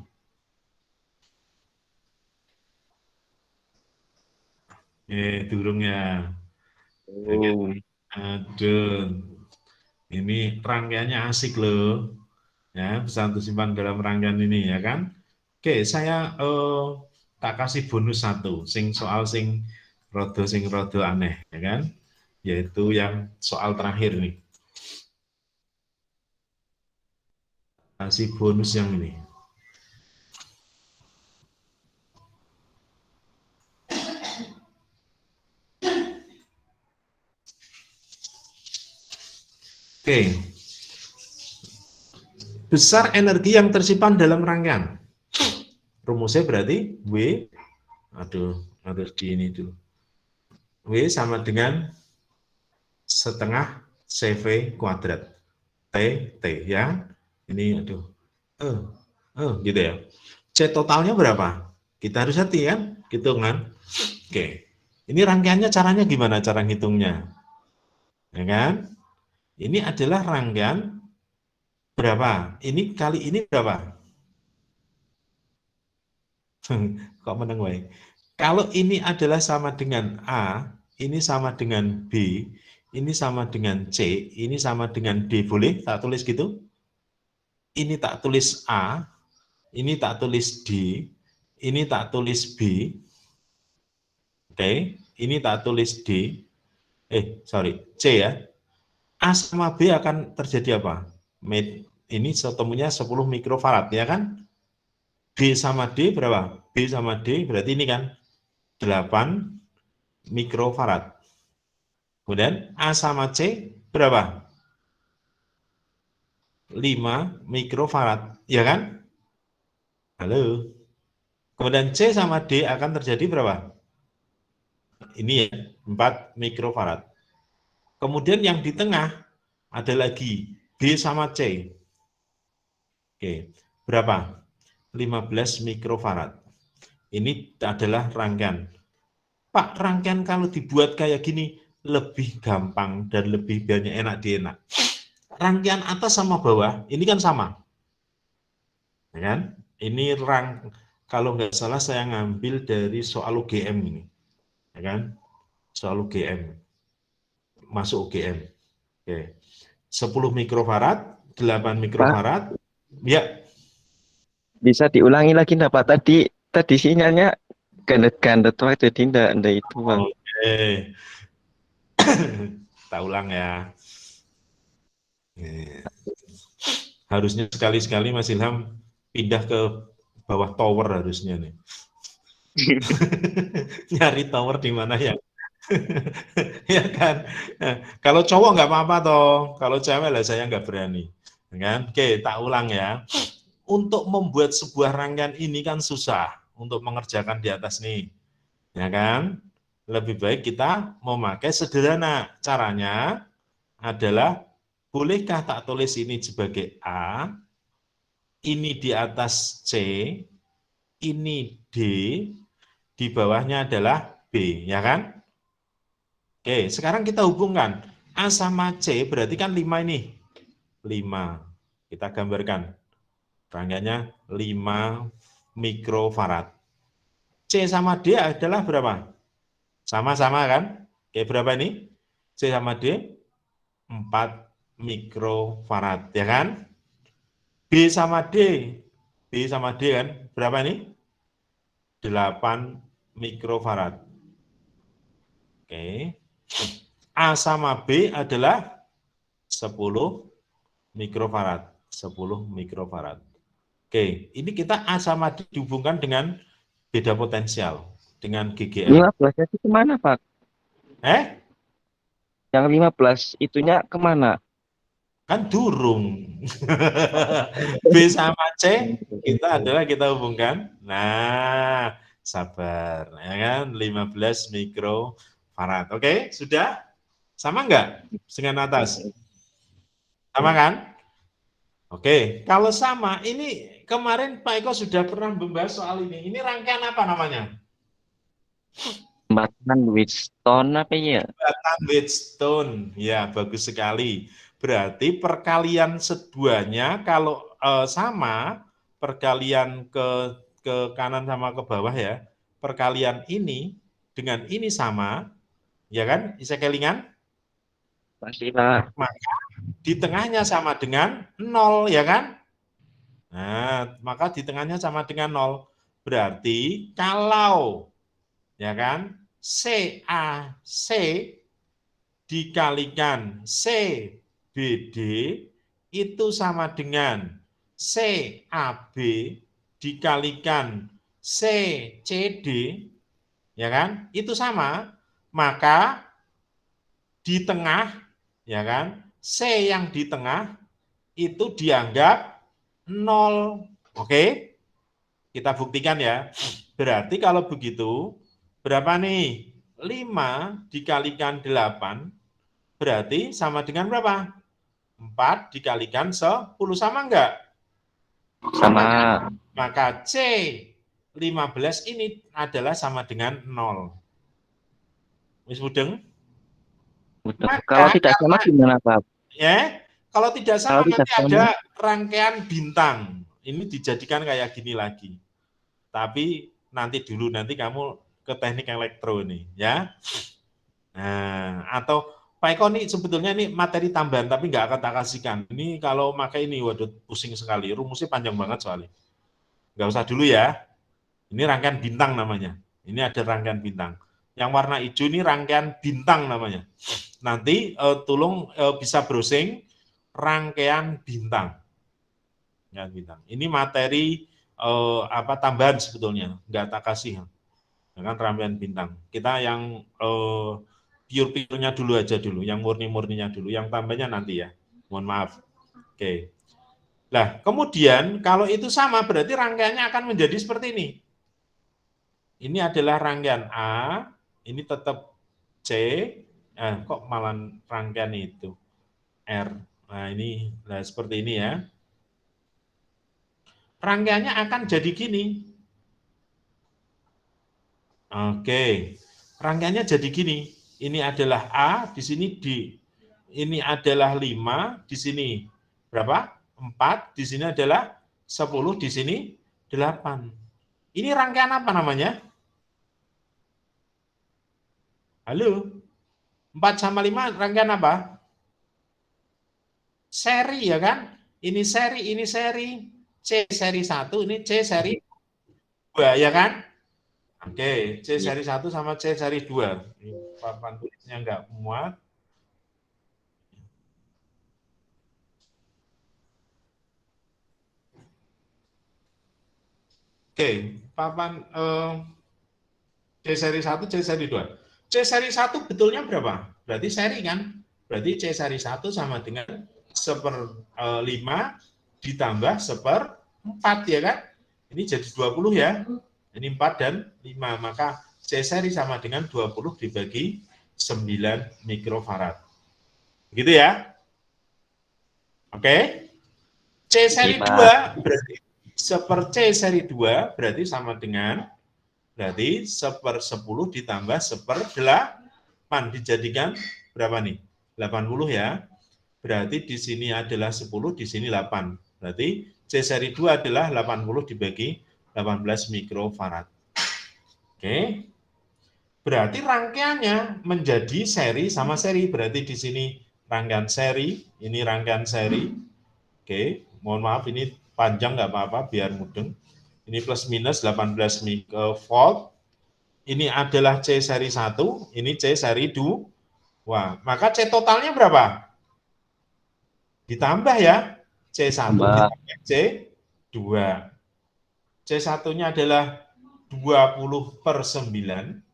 Durung ya. Oke. Oh. Aduh, ini rangkaiannya asik loh. Ya, bisa untuk simpan dalam rangkaian ini ya kan. Oke, saya tak kasih bonus satu, sing rodo aneh ya kan, yaitu yang soal terakhir nih. Kasih bonus yang ini. Oke, besar energi yang tersimpan dalam rangkaian. Rumusnya berarti harus di ini dulu. W sama dengan setengah CV kuadrat. T ya. Ini gitu ya. C totalnya berapa? Kita harus hati kan, hitungan. Oke. Ini rangkaiannya caranya gimana cara ngitungnya? Ya kan? Ini adalah rangkaian berapa? Ini kali ini berapa? Kok meneng wae? Kalau ini adalah sama dengan A, ini sama dengan B, ini sama dengan C, ini sama dengan D, boleh tak tulis gitu? Ini tak tulis A, ini tak tulis D, ini tak tulis B, oke, ini tak tulis D, C ya. A sama B akan terjadi apa? Ini ketemunya 10 mikrofarad ya kan? B sama D berapa? B sama D berarti ini kan 8 mikrofarad. Kemudian A sama C berapa? 5 mikrofarad, ya kan? Halo. Kemudian C sama D akan terjadi berapa? Ini ya, 4 mikrofarad. Kemudian yang di tengah ada lagi B sama C. Oke, berapa? 15 mikrofarad. Ini adalah rangkaian. Pak, rangkaian kalau dibuat kayak gini lebih gampang dan lebih banyak enak dienak. Rangkaian atas sama bawah ini kan sama, ya kan? Ini kalau nggak salah saya ngambil dari soal UGM ini, ya kan? Soal UGM, masuk UGM. Oke. 10 mikrofarad, 8 Pak, mikrofarad, ya. bisa diulangi lagi enggak Pak? Tadi sinyalnya gandet-gandet Pak, jadi enggak itu Pak. Oke. Kita ulang ya. Harusnya sekali-sekali Mas Ilham pindah ke bawah tower harusnya nih. Nyari tower di mana ya? Ya kan? Nah, kalau cowok nggak apa-apa toh, kalau cewek lah saya nggak berani. Ya kan? Oke, tak ulang ya. Untuk membuat sebuah rangkaian ini kan susah untuk mengerjakan di atas nih, ya kan? Lebih baik kita memakai sederhana. Caranya adalah, bolehkah tak tulis ini sebagai A, ini di atas C, ini D, di bawahnya adalah B, ya kan? Oke, sekarang kita hubungkan. A sama C berarti kan 5 ini. 5. Kita gambarkan. Rangkaiannya 5 mikrofarad. C sama D adalah berapa? Sama-sama kan? Oke, berapa ini? C sama D 4 mikrofarad, ya kan? B sama D. B sama D kan? Berapa ini? 8 mikrofarad. Oke. A sama B adalah 10 mikrofarad. 10 mikrofarad. Oke, ini kita A sama D dihubungkan dengan beda potensial, dengan GGM. 15 itu kemana, Pak? Yang 15 itunya kemana? Kan durung. B sama C kita hubungkan. Nah, sabar, ya kan? 15 mikrofarad. Oke, sudah? Sama enggak dengan atas? Sama kan? Oke, kalau sama, ini kemarin Pak Eko sudah pernah membahas soal ini. Ini rangkaian apa namanya? Jembatan Wheatstone apa ya? Jembatan Wheatstone. Ya, bagus sekali. Berarti perkalian seduanya kalau sama, perkalian ke kanan sama ke bawah ya, perkalian ini dengan ini sama, ya kan? Bisa kelingan? Pasti, Pak. Maka di tengahnya sama dengan 0, ya kan? Nah, maka di tengahnya sama dengan 0. Berarti kalau, ya kan, CAC dikalikan CBD itu sama dengan CAB dikalikan CCD, ya kan? Itu sama, maka di tengah, ya kan? C yang di tengah itu dianggap 0. Oke? Kita buktikan ya. Berarti kalau begitu, berapa nih? 5 dikalikan 8, berarti sama dengan berapa? 4 dikalikan 10, sama enggak? Sama. Maka C 15 ini adalah sama dengan 0. Wis mudeng? Kalau Maka tidak sama gimana, Pak? ya, kalau tidak sama Kalau tidak nanti sama, ada rangkaian bintang. Ini dijadikan kayak gini lagi. Tapi nanti dulu, nanti kamu ke teknik elektro ini, ya. Nah, atau Pak Eko nih sebetulnya ini materi tambahan, tapi nggak akan tak kasihkan. Ini kalau pakai ini, waduh pusing sekali. Rumusnya panjang banget soalnya. Nggak usah dulu ya. Ini rangkaian bintang namanya. Ini ada rangkaian bintang. Yang warna hijau ini rangkaian bintang namanya. Nanti tolong bisa browsing rangkaian bintang. Ya, bintang. Ini materi tambahan sebetulnya, nggak tak kasih. Dengan rangkaian bintang. Kita yang pure-purenya dulu aja dulu, yang murni-murninya dulu, yang tambahnya nanti ya. Mohon maaf. Oke. Nah, kemudian kalau itu sama berarti rangkaiannya akan menjadi seperti ini. Ini adalah rangkaian A, ini tetap C, kok malah rangkaian itu R. Nah, ini seperti ini ya. Rangkaiannya akan jadi gini. Oke. Rangkaiannya jadi gini. Ini adalah A, di sini D. Ini adalah 5, di sini berapa? 4, di sini adalah 10, di sini 8. Ini rangkaian apa namanya? Halo? 4 sama 5 rangkaian apa? Seri ya kan? Ini seri. C seri 1, ini C seri 2 ya kan? Oke, C seri 1 sama C seri 2. Ini papan tulisnya enggak muat. Oke, papan C seri 1, C seri 2. C seri 1 betulnya berapa? Berarti seri kan? Berarti C seri 1 sama dengan 1/5 ditambah 1/4 ya kan? Ini jadi 20 ya. Ini 4 dan 5. Maka C seri sama dengan 20 dibagi 9 mikrofarad. Begitu ya? Oke? C seri 2 berarti C seri 2 berarti sama dengan berarti 1/10 ditambah 1/8 dijadikan berapa nih? 80 ya. Berarti di sini adalah 10, di sini 8. Berarti C seri 2 adalah 80 dibagi 18 mikrofarad. Oke. Berarti rangkaiannya menjadi seri sama seri. Berarti di sini rangkaian seri, ini rangkaian seri. Oke, mohon maaf ini panjang nggak apa-apa biar mudeng. Ini plus minus 18 volt. Ini adalah C seri 1, ini C seri 2. Wah, maka C totalnya berapa? Ditambah ya. C1 Tambah. ditambah C2. C1-nya adalah 20/9.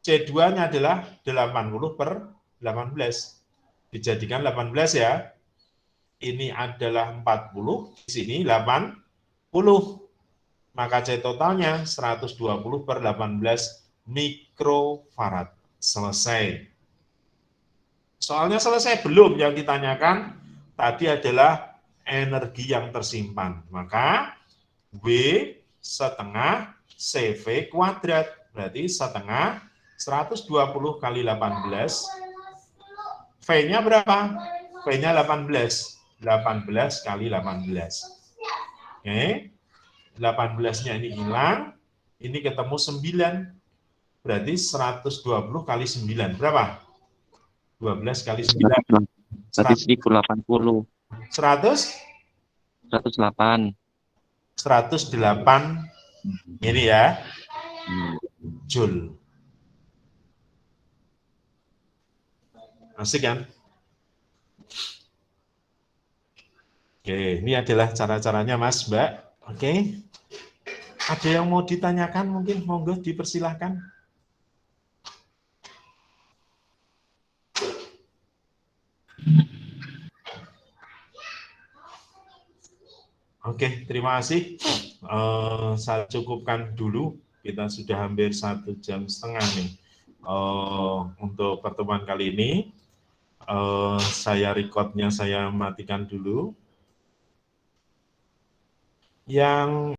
C2-nya adalah 80/18. Dijadikan 18 ya. Ini adalah 40, di sini 80. Maka C totalnya 120/18 mikrofarad. Selesai. Soalnya selesai belum, yang ditanyakan tadi adalah energi yang tersimpan. Maka W setengah CV kuadrat. Berarti setengah 120 kali 18. V-nya berapa? V-nya 18. 18 kali 18. Oke. 18-nya ini hilang. Ini ketemu 9. Berarti 120 kali 9. Berapa? 12 kali 9. Berarti 1080. 100? 108. 108 ini ya, Joule. Asik kan? Oke, ini adalah cara-caranya Mas, Mbak. Oke. Ada yang mau ditanyakan mungkin? Monggo dipersilahkan. Oke, terima kasih. Saya cukupkan dulu. Kita sudah hampir 1,5 jam nih untuk pertemuan kali ini. Saya recordnya saya matikan dulu. Yang